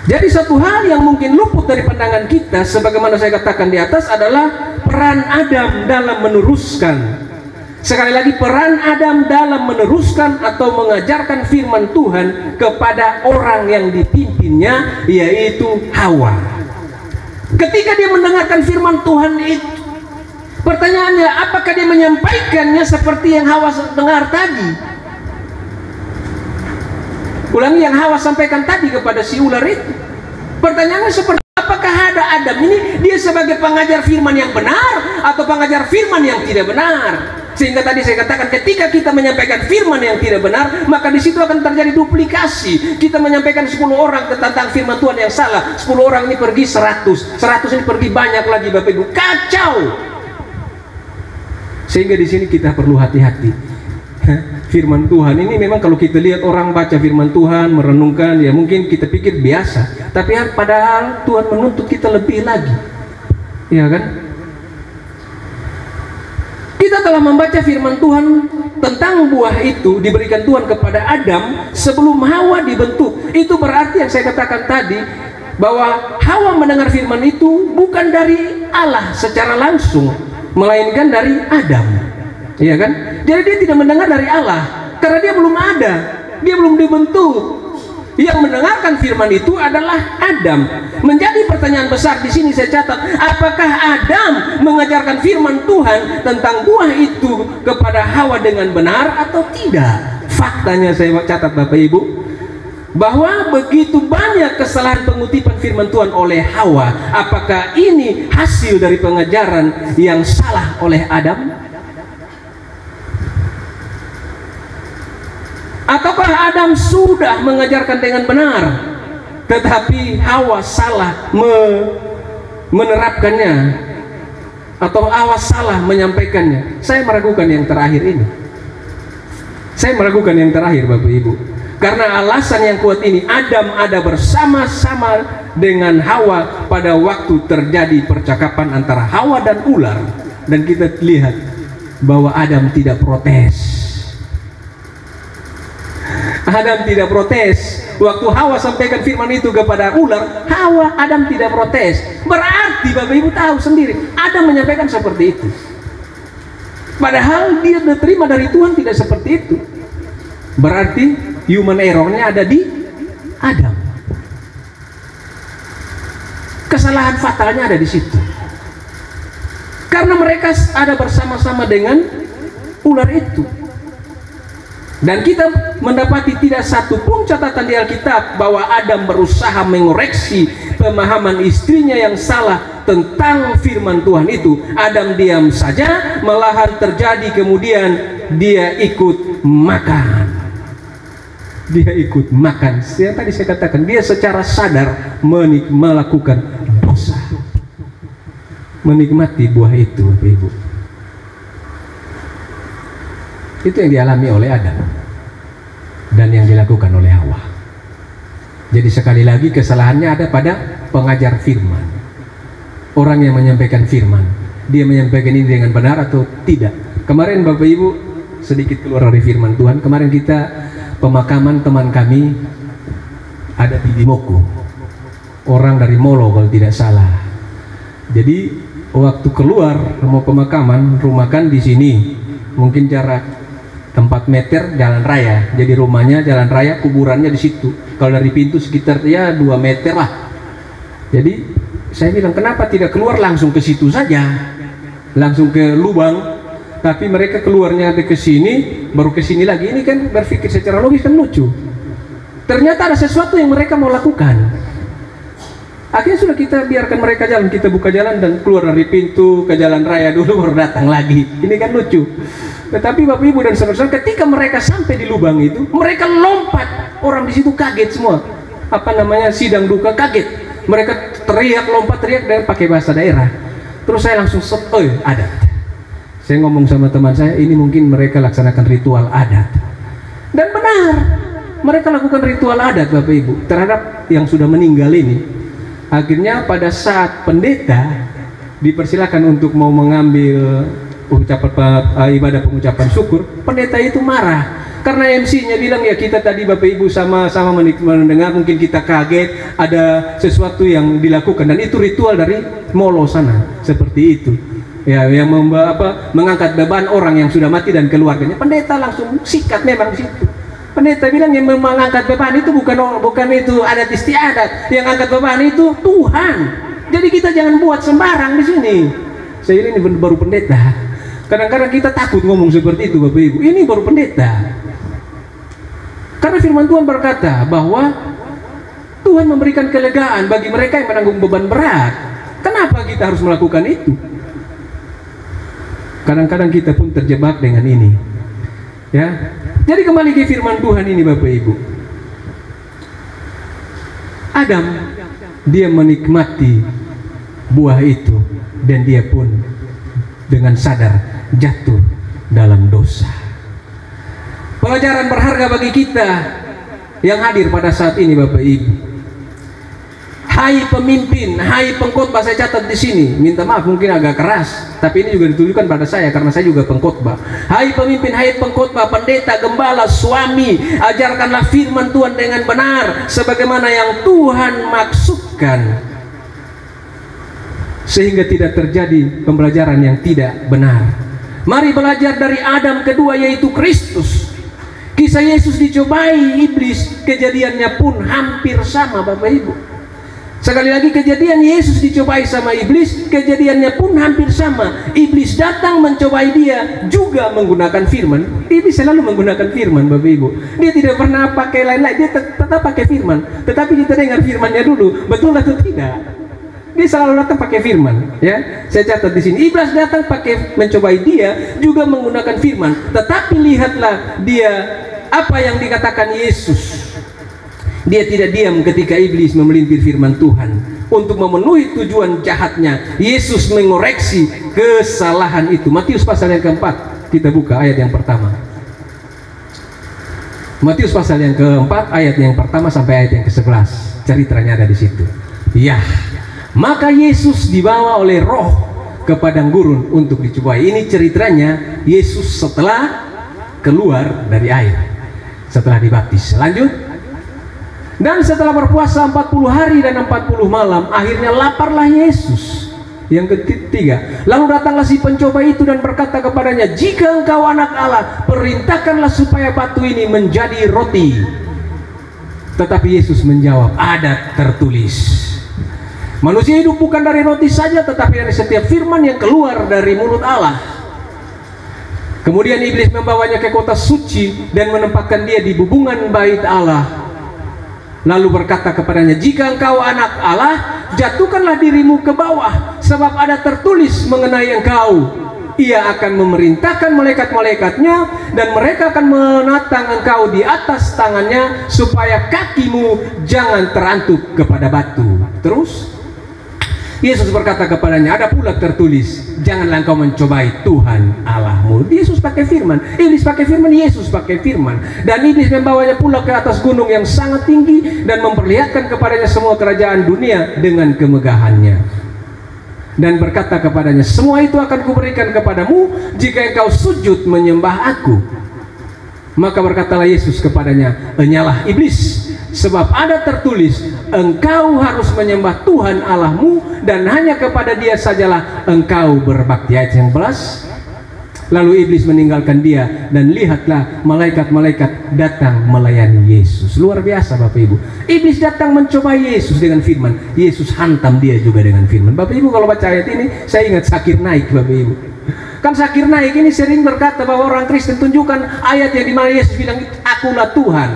Jadi satu hal yang mungkin luput dari pandangan kita, sebagaimana saya katakan di atas, adalah peran Adam dalam meneruskan. Sekali lagi, peran Adam dalam meneruskan atau mengajarkan firman Tuhan kepada orang yang dipimpinnya, yaitu Hawa. Ketika dia mendengarkan firman Tuhan itu, pertanyaannya, apakah dia menyampaikannya seperti yang Hawa dengar tadi? Ulangi, yang Hawa sampaikan tadi kepada si ular itu. Pertanyaannya seperti, apakah ada Adam ini dia sebagai pengajar firman yang benar atau pengajar firman yang tidak benar? Sehingga tadi saya katakan, ketika kita menyampaikan firman yang tidak benar, maka di situ akan terjadi duplikasi. Kita menyampaikan 10 orang tentang firman Tuhan yang salah, 10 orang ini pergi 100 ini pergi banyak lagi, Bapak Ibu, kacau. Sehingga di sini kita perlu hati-hati. Firman Tuhan ini memang kalau kita lihat orang baca firman Tuhan, merenungkan, ya mungkin kita pikir biasa, tapi padahal Tuhan menuntut kita lebih lagi, ya kan? Kita telah membaca firman Tuhan tentang buah itu diberikan Tuhan kepada Adam sebelum Hawa dibentuk. Itu berarti yang saya katakan tadi, bahwa Hawa mendengar firman itu bukan dari Allah secara langsung, melainkan dari Adam, iya kan? Jadi dia tidak mendengar dari Allah karena dia belum ada, dia belum dibentuk. Yang mendengarkan firman itu adalah Adam. Menjadi pertanyaan besar di sini saya catat, apakah Adam mengajarkan firman Tuhan tentang buah itu kepada Hawa dengan benar atau tidak? Faktanya saya catat, Bapak Ibu, bahwa begitu banyak kesalahan pengutipan firman Tuhan oleh Hawa. Apakah ini hasil dari pengajaran yang salah oleh Adam? Ataukah Adam sudah mengajarkan dengan benar, tetapi Hawa salah menerapkannya, atau Hawa salah menyampaikannya? Saya meragukan yang terakhir ini. Saya meragukan yang terakhir, Bapak Ibu. Karena alasan yang kuat ini, Adam ada bersama-sama dengan Hawa pada waktu terjadi percakapan antara Hawa dan ular. Dan kita lihat bahwa Adam tidak protes. Adam tidak protes. Waktu Hawa sampaikan firman itu kepada ular, Adam tidak protes. Berarti Bapak Ibu tahu sendiri, Adam menyampaikan seperti itu. Padahal dia diterima dari Tuhan tidak seperti itu. Berarti human errornya ada di Adam. Kesalahan fatalnya ada di situ. Karena mereka ada bersama-sama dengan ular itu. Dan kita mendapati tidak satu pun catatan di Alkitab bahwa Adam berusaha mengoreksi pemahaman istrinya yang salah tentang firman Tuhan itu. Adam diam saja, malahan terjadi kemudian dia ikut makan. Dia ikut makan. Yang tadi saya katakan, dia secara sadar melakukan dosa, menikmati buah itu, Bapak Ibu. Itu yang dialami oleh Adam dan yang dilakukan oleh Hawa. Jadi sekali lagi kesalahannya ada pada pengajar firman, orang yang menyampaikan firman. Dia menyampaikan ini dengan benar atau tidak. Kemarin Bapak Ibu, sedikit keluar dari firman Tuhan, kemarin kita pemakaman teman kami ada di Dimoko, orang dari Molo kalau tidak salah. Jadi waktu keluar mau pemakaman, rumah kan di sini, mungkin jarak 4 meter jalan raya. Jadi rumahnya jalan raya, kuburannya di situ. Kalau dari pintu sekitar ya 2 meter lah. Jadi saya bilang, kenapa tidak keluar langsung ke situ saja, langsung ke lubang? Tapi mereka keluarnya ada ke sini, baru ke sini lagi. Ini kan berpikir secara logis kan lucu. Ternyata ada sesuatu yang mereka mau lakukan. Akhirnya sudah kita biarkan mereka jalan, kita buka jalan dan keluar dari pintu ke jalan raya dulu, baru datang lagi. Ini kan lucu. Tetapi Bapak Ibu dan saudara-saudara, ketika mereka sampai di lubang itu, mereka lompat. Orang di situ kaget semua. Apa namanya, sidang duka kaget. Mereka teriak, lompat teriak dan pakai bahasa daerah. Terus saya langsung adat. Saya ngomong sama teman saya, ini mungkin mereka laksanakan ritual adat. Dan benar, mereka lakukan ritual adat Bapak Ibu terhadap yang sudah meninggal ini. Akhirnya pada saat pendeta dipersilakan untuk mau mengambil ibadah pengucapan syukur, pendeta itu marah karena MC-nya bilang, ya kita tadi Bapak Ibu sama-sama mendengar, mungkin kita kaget ada sesuatu yang dilakukan dan itu ritual dari Molo sana, seperti itu ya, yang mengangkat beban orang yang sudah mati dan keluarganya. Pendeta langsung sikat memang di situ. Pendeta bilang yang mengangkat beban itu bukan itu adat istiadat, yang angkat beban itu Tuhan. Jadi kita jangan buat sembarang di sini. Saya ini baru pendeta. Kadang-kadang kita takut ngomong seperti itu Bapak Ibu. Ini baru pendeta. Karena firman Tuhan berkata bahwa Tuhan memberikan kelegaan bagi mereka yang menanggung beban berat. Kenapa kita harus melakukan itu? Kadang-kadang kita pun terjebak dengan ini. Ya. Jadi kembali ke firman Tuhan ini Bapak Ibu. Adam, dia menikmati buah itu dan dia pun dengan sadar jatuh dalam dosa. Pelajaran berharga bagi kita yang hadir pada saat ini Bapak Ibu. Hai pemimpin, hai pengkhotbah, saya catat di sini. Minta maaf mungkin agak keras, tapi ini juga ditujukan pada saya karena saya juga pengkhotbah. Hai pemimpin, hai pengkhotbah, pendeta, gembala, suami, ajarkanlah firman Tuhan dengan benar sebagaimana yang Tuhan maksudkan, sehingga tidak terjadi pembelajaran yang tidak benar. Mari belajar dari Adam kedua, yaitu Kristus. Kisah Yesus dicobai iblis, kejadiannya pun hampir sama Bapak Ibu. Sekali lagi, kejadian Yesus dicobai sama iblis, kejadiannya pun hampir sama. Iblis datang mencobai dia juga menggunakan firman. Iblis selalu menggunakan firman Bapak Ibu. Dia tidak pernah pakai lain-lain, dia tetap pakai firman. Tetapi kita dengar firmannya dulu, betul atau tidak? Dia selalu datang pakai firman, ya. Saya catat di sini. Iblis datang pakai mencobai dia juga menggunakan firman. Tetapi lihatlah dia apa yang dikatakan Yesus. Dia tidak diam ketika iblis memelintir firman Tuhan. Untuk memenuhi tujuan jahatnya, Yesus mengoreksi kesalahan itu. Matius pasal yang keempat, kita buka ayat yang pertama. Matius pasal yang keempat, ayat yang pertama sampai ayat yang ke-11. Ceritanya ada di situ. Ya, maka Yesus dibawa oleh Roh ke padang gurun untuk dicobai. Ini ceritanya Yesus setelah keluar dari air, setelah dibaptis. Lanjut. Dan setelah berpuasa 40 hari dan 40 malam, akhirnya laparlah Yesus. Yang ketiga, lalu datanglah si pencoba itu dan berkata kepadanya, jika engkau anak Allah, perintahkanlah supaya batu ini menjadi roti. Tetapi Yesus menjawab, ada tertulis, manusia hidup bukan dari roti saja, tetapi dari setiap firman yang keluar dari mulut Allah. Kemudian iblis membawanya ke kota suci dan menempatkan dia di bubungan bait Allah. Lalu berkata kepadanya, jika engkau anak Allah, jatuhkanlah dirimu ke bawah, sebab ada tertulis mengenai engkau, Ia akan memerintahkan malaikat-malaikatnya, dan mereka akan menatang engkau di atas tangannya, supaya kakimu jangan terantuk kepada batu. Terus Yesus berkata kepadanya, ada pula tertulis, janganlah engkau mencobai Tuhan Allahmu. Yesus pakai firman, iblis pakai firman, Yesus pakai firman. Dan iblis membawanya pula ke atas gunung yang sangat tinggi dan memperlihatkan kepadanya semua kerajaan dunia dengan kemegahannya. Dan berkata kepadanya, semua itu akan kuberikan kepadamu jika engkau sujud menyembah aku. Maka berkatalah Yesus kepadanya, enyalah iblis, sebab ada tertulis, engkau harus menyembah Tuhan Allahmu, dan hanya kepada Dia sajalah engkau berbakti. Ayat yang 11. Lalu iblis meninggalkan dia, dan lihatlah malaikat-malaikat datang melayani Yesus. Luar biasa Bapak Ibu. Iblis datang mencoba Yesus dengan firman, Yesus hantam dia juga dengan firman. Bapak Ibu kalau baca ayat ini, saya ingat Zakir Naik Bapak Ibu. Kan Zakir Naik ini sering berkata bahwa orang Kristen tunjukkan ayat yang dimana Yesus bilang, akulah Tuhan.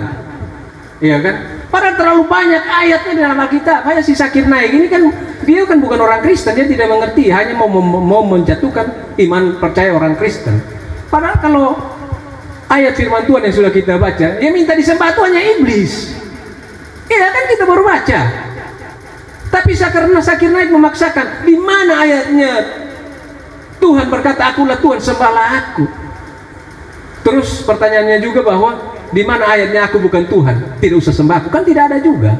Iya kan? Padahal terlalu banyak ayatnya dalam Alkitab. Kayak si Zakir Naik ini kan, dia kan bukan orang Kristen, dia tidak mengerti, hanya mau menjatuhkan iman percaya orang Kristen. Padahal kalau ayat firman Tuhan yang sudah kita baca, dia minta disembah Tuhannya iblis. Iya kan, kita baru baca. Tapi karena Zakir Naik memaksakan, di mana ayatnya Tuhan berkata akulah Tuhan, sembahlah aku. Terus pertanyaannya juga bahwa di mana ayatnya aku bukan Tuhan, tidak usah sembah aku, kan tidak ada juga.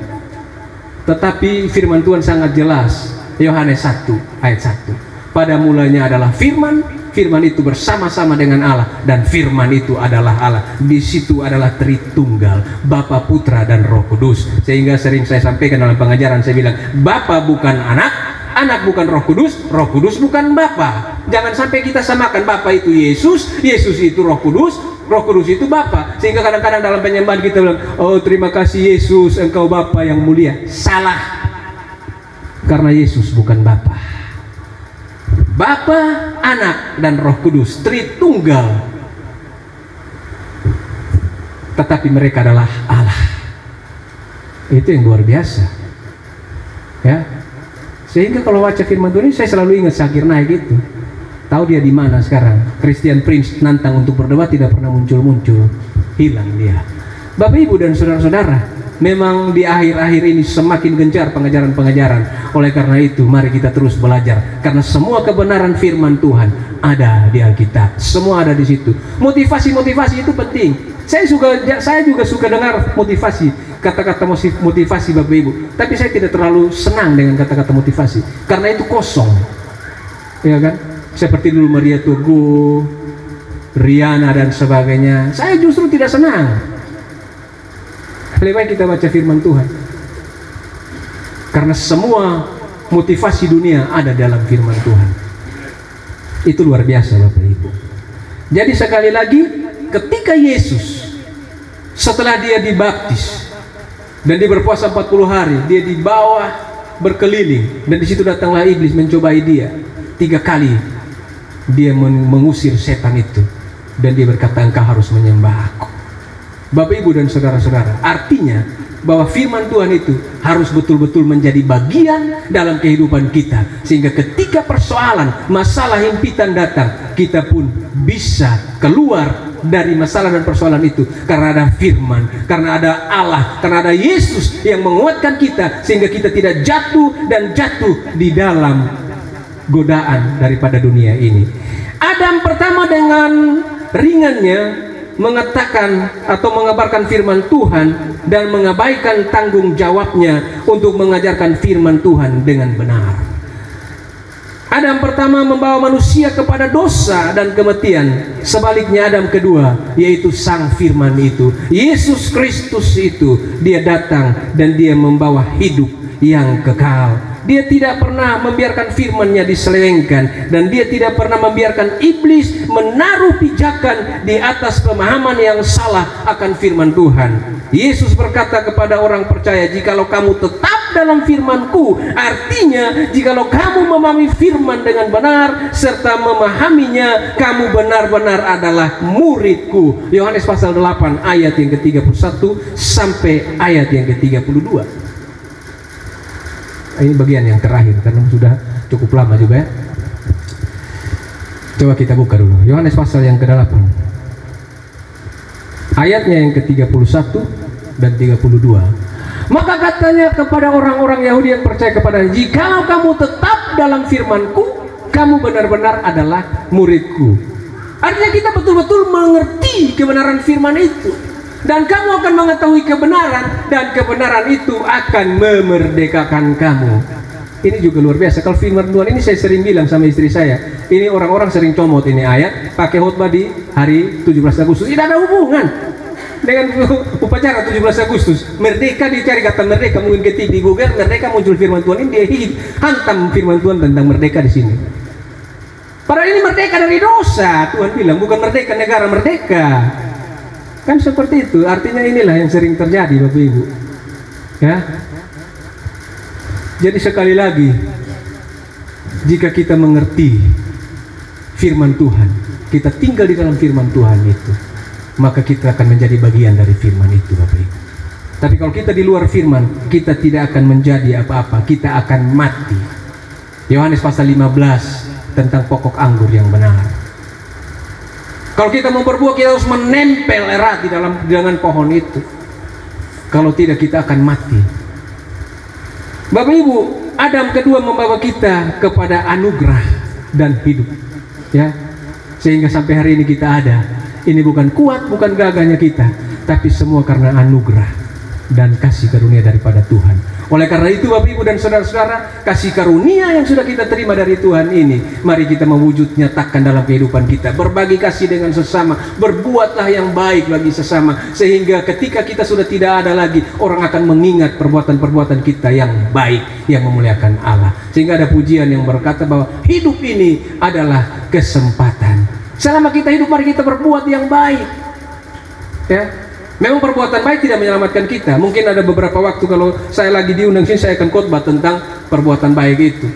Tetapi firman Tuhan sangat jelas. Yohanes 1 ayat 1. Pada mulanya adalah firman, firman itu bersama-sama dengan Allah, dan firman itu adalah Allah. Di situ adalah Tritunggal, Bapa, Putra, dan Roh Kudus. Sehingga sering saya sampaikan dalam pengajaran, saya bilang Bapa bukan anak, anak bukan Roh Kudus, Roh Kudus bukan Bapa. Jangan sampai kita samakan, Bapa itu Yesus, Yesus itu Roh Kudus, Roh Kudus itu Bapa. Sehingga kadang-kadang dalam penyembahan kita bilang, oh terima kasih Yesus, engkau Bapa yang mulia. Salah. Karena Yesus bukan Bapa. Bapa, Anak, dan Roh Kudus, Tritunggal. Tetapi mereka adalah Allah. Itu yang luar biasa. Ya. Sehingga kalau baca firman Tuhan ini, saya selalu ingat Zakir Naik itu. Tahu dia di mana sekarang? Christian Prince nantang untuk berdebat, tidak pernah muncul-muncul. Hilang dia. Bapak Ibu dan saudara-saudara, memang di akhir-akhir ini semakin gencar pengajaran-pengajaran. Oleh karena itu, mari kita terus belajar. Karena semua kebenaran firman Tuhan ada di Alkitab. Semua ada di situ. Motivasi-motivasi itu penting. Saya juga suka dengar motivasi, kata-kata motivasi Bapak Ibu. Tapi saya tidak terlalu senang dengan kata-kata motivasi, karena itu kosong. Ya kan? Seperti dulu Maria Tugu, Riana dan sebagainya. Saya justru tidak senang. Lebih baik kita baca firman Tuhan. Karena semua motivasi dunia ada dalam firman Tuhan. Itu luar biasa Bapak Ibu. Jadi sekali lagi, ketika Yesus setelah dia dibaptis dan dia berpuasa 40 hari, dia dibawa berkeliling, dan di situ datanglah iblis mencobai dia 3 kali. Dia mengusir setan itu, dan dia berkata, engkau harus menyembah aku. Bapak Ibu dan saudara-saudara, artinya bahwa firman Tuhan itu harus betul-betul menjadi bagian dalam kehidupan kita, sehingga ketika persoalan, masalah, himpitan datang, kita pun bisa keluar dari masalah dan persoalan itu, karena ada firman, karena ada Allah, karena ada Yesus yang menguatkan kita, sehingga kita tidak jatuh di dalam godaan daripada dunia ini. Adam pertama dengan ringannya mengatakan atau mengabarkan firman Tuhan dan mengabaikan tanggung jawabnya untuk mengajarkan firman Tuhan dengan benar. Adam pertama membawa manusia kepada dosa dan kematian. Sebaliknya Adam kedua, yaitu sang firman itu, Yesus Kristus itu, dia datang dan dia membawa hidup yang kekal. Dia tidak pernah membiarkan firman-Nya diselewengkan, dan dia tidak pernah membiarkan iblis menaruh pijakan di atas pemahaman yang salah akan firman Tuhan. Yesus berkata kepada orang percaya, jikalau kamu tetap dalam firman-Ku, artinya jikalau kamu memahami firman dengan benar serta memahaminya, kamu benar-benar adalah murid-Ku. Yohanes pasal 8 ayat yang ke-31 sampai ayat yang ke-32. Ini bagian yang terakhir karena sudah cukup lama juga ya. Coba kita buka dulu Yohanes pasal yang ke-8, ayatnya yang ke-31 dan 32. Maka katanya kepada orang-orang Yahudi yang percaya kepadanya, jikalau kamu tetap dalam firman-Ku, kamu benar-benar adalah murid-Ku. Artinya kita betul-betul mengerti kebenaran firman itu, dan kamu akan mengetahui kebenaran, dan kebenaran itu akan memerdekakan kamu. Ini juga luar biasa. Kalau firman Tuhan ini saya sering bilang sama istri saya, ini orang-orang sering comot ini ayat pakai khotbah di hari 17 Agustus. Tidak ada hubungan dengan upacara 17 Agustus. Merdeka, dicari kata merdeka, mungkin ketik di Google merdeka, muncul firman Tuhan ini, dia hantam firman Tuhan tentang merdeka di sini. Padahal ini merdeka dari dosa, Tuhan bilang, bukan merdeka negara merdeka. Kan seperti itu. Artinya inilah yang sering terjadi Bapak Ibu. Ya. Jadi sekali lagi, jika kita mengerti firman Tuhan, kita tinggal di dalam firman Tuhan itu, maka kita akan menjadi bagian dari firman itu Bapak Ibu. Tapi kalau kita di luar firman, kita tidak akan menjadi apa-apa, kita akan mati. Yohanes pasal 15 tentang pokok anggur yang benar. Kalau kita mau berbuah, kita harus menempel erat di dalam dengan pohon itu. Kalau tidak, kita akan mati. Bapak Ibu, Adam kedua membawa kita kepada anugerah dan hidup, ya, sehingga sampai hari ini kita ada. Ini bukan kuat, bukan gagahnya kita, tapi semua karena anugerah dan kasih karunia daripada Tuhan. Oleh karena itu Bapak Ibu dan saudara-saudara, kasih karunia yang sudah kita terima dari Tuhan ini, mari kita mewujud nyatakan dalam kehidupan kita. Berbagi kasih dengan sesama, berbuatlah yang baik bagi sesama, sehingga ketika kita sudah tidak ada lagi, orang akan mengingat perbuatan-perbuatan kita yang baik, yang memuliakan Allah. Sehingga ada pujian yang berkata bahwa hidup ini adalah kesempatan. Selama kita hidup, mari kita berbuat yang baik, ya. Memang perbuatan baik tidak menyelamatkan kita. Mungkin ada beberapa waktu kalau saya lagi diundang sini, saya akan khotbah tentang perbuatan baik itu.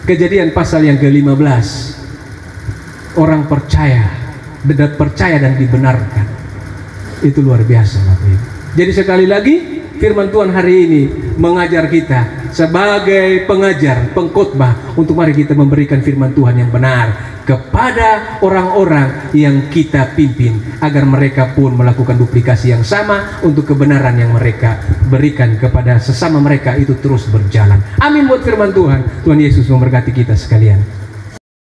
Kejadian pasal yang ke-15. Orang percaya dan dibenarkan. Itu luar biasa Bapak Ibu. Jadi sekali lagi, firman Tuhan hari ini mengajar kita sebagai pengajar, pengkhotbah, untuk mari kita memberikan firman Tuhan yang benar kepada orang-orang yang kita pimpin, agar mereka pun melakukan duplikasi yang sama untuk kebenaran yang mereka berikan kepada sesama mereka itu terus berjalan. Amin buat firman Tuhan. Tuhan Yesus memberkati kita sekalian.